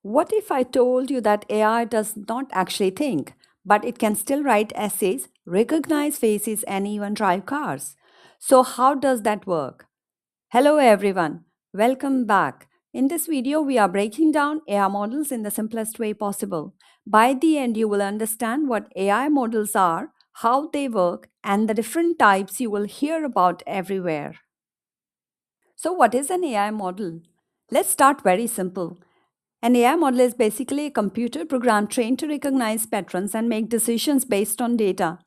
What if I told you that AI does not actually think, but it can still write essays, recognize faces, and even drive cars? So, how does that work? Hello, everyone. Welcome back. In this video, we are breaking down AI models in the simplest way possible. By the end, you will understand what AI models are, how they work, and the different types you will hear about everywhere. So, what is an AI model? Let's start very simple. An AI model is basically a computer program trained to recognize patterns and make decisions based on data.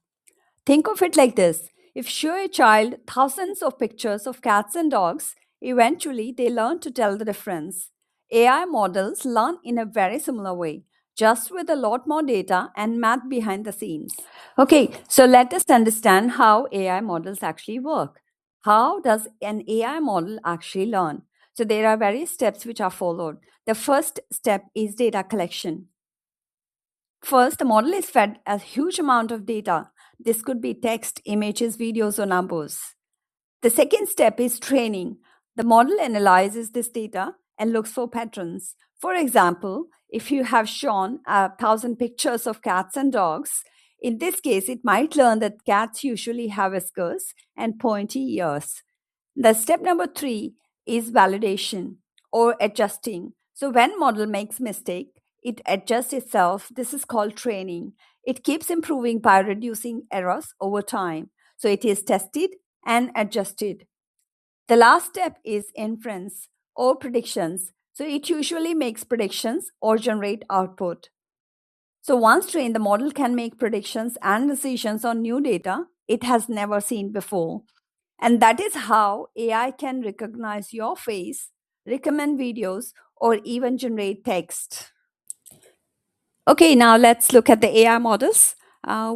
Think of it like this: if show a child thousands of pictures of cats and dogs, eventually they learn to tell the difference. AI models learn in a very similar way, just with a lot more data and math behind the scenes. Okay, so let us understand how AI models actually work. How does an AI model actually learn? So there are various steps which are followed. The first step is data collection. First, the model is fed a huge amount of data. This could be text, images, videos, or numbers. The second step is training. The model analyzes this data and looks for patterns. For example, if you have shown 1,000 pictures of cats and dogs, in this case, it might learn that cats usually have whiskers and pointy ears. The step number three is validation or adjusting. So when model makes mistake, it adjusts itself. This is called training. It keeps improving by reducing errors over time. So it is tested and adjusted. The last step is inference or predictions. So it usually makes predictions or generate output. So once trained, the model can make predictions and decisions on new data it has never seen before. And that is how AI can recognize your face, recommend videos, or even generate text. Okay, now let's look at the AI models.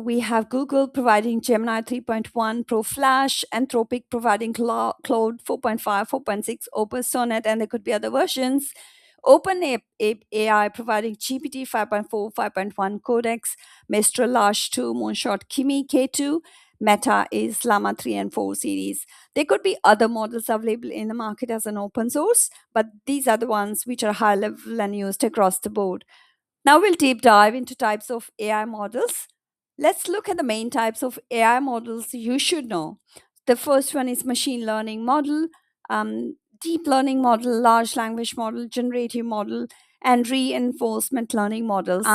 We have Google providing Gemini 3.1 Pro Flash, Anthropic providing Claude 4.5, 4.6, Opus Sonnet, and there could be other versions. OpenAI providing GPT 5.4, 5.1 Codex, Mistral Large 2, Moonshot Kimi K2. Meta is Llama 3 and 4 series. There could be other models available in the market as an open source, but these are the ones which are high level and used across the board. Now we'll deep dive into types of AI models. Let's look at the main types of AI models you should know. The first one is machine learning model, deep learning model, large language model, generative model, and reinforcement learning models.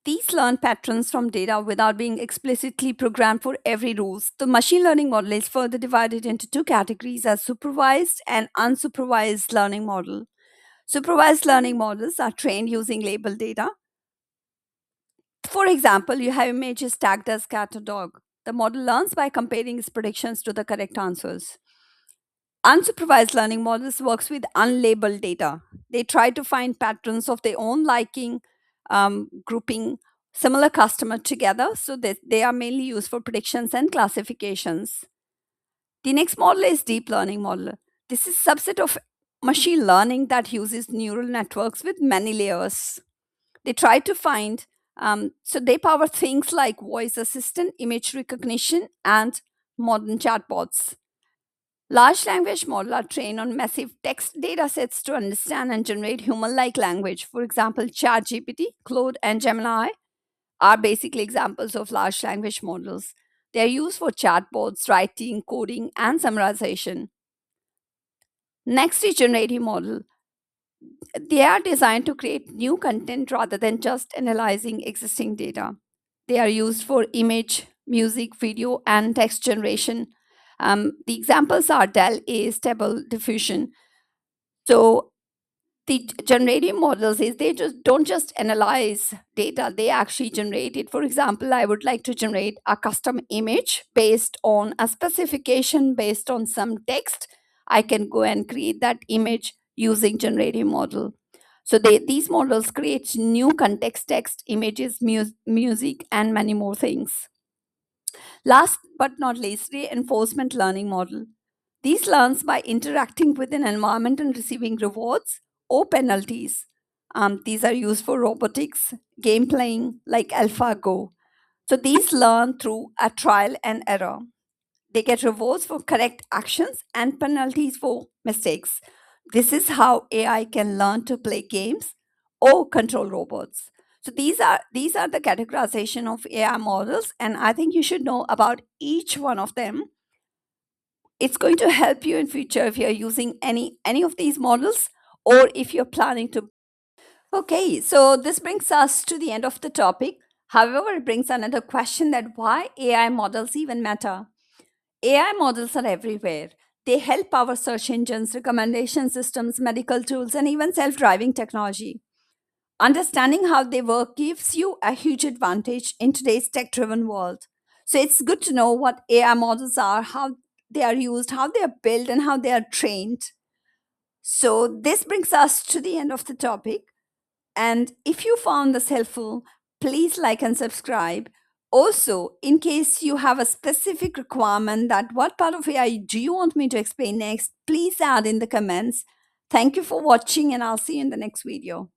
These learn patterns from data without being explicitly programmed for every rules. The machine learning model is further divided into two categories as supervised and unsupervised learning model. Supervised learning models are trained using labeled data. For example, you have images tagged as cat or dog. The model learns by comparing its predictions to the correct answers. Unsupervised learning models works with unlabeled data. They try to find patterns of their own liking, grouping similar customer together, so that they are mainly used for predictions and classifications. The next model is deep learning model. This is subset of machine learning that uses neural networks with many layers. They try to find, so they power things like voice assistant, image recognition, and modern chatbots. Large language models are trained on massive text data sets to understand and generate human like language. For example, ChatGPT, Claude, and Gemini are basically examples of large language models. They are used for chatbots, writing, coding, and summarization. Next is generative model. They are designed to create new content rather than just analyzing existing data. They are used for image, music, video, and text generation. The examples are DALL-E, Stable Diffusion. So the generative models is they just don't just analyze data, they actually generate it. For example, I would like to generate a custom image based on a specification based on some text. I can go and create that image using generative model. So these models create new context, text, images, music, and many more things. Last but not least, reinforcement learning model. These learns by interacting with an environment and receiving rewards or penalties. These are used for robotics, game playing like AlphaGo. So these learn through a trial and error. They get rewards for correct actions and penalties for mistakes. This is how AI can learn to play games or control robots. So these are the categorization of AI models, and I think you should know about each one of them. It's going to help you in future if you're using any of these models, or if you're planning to. Okay, so this brings us to the end of the topic. However, it brings another question, that why AI models even matter. AI models are everywhere. They help our search engines, recommendation systems, medical tools, and even self driving technology. Understanding how they work gives you a huge advantage in today's tech driven world. So it's good to know what AI models are, how they are used, how they are built, and how they are trained. So this brings us to the end of the topic. And if you found this helpful, please like and subscribe. Also, in case you have a specific requirement that what part of AI do you want me to explain next, please add in the comments. Thank you for watching, and I'll see you in the next video.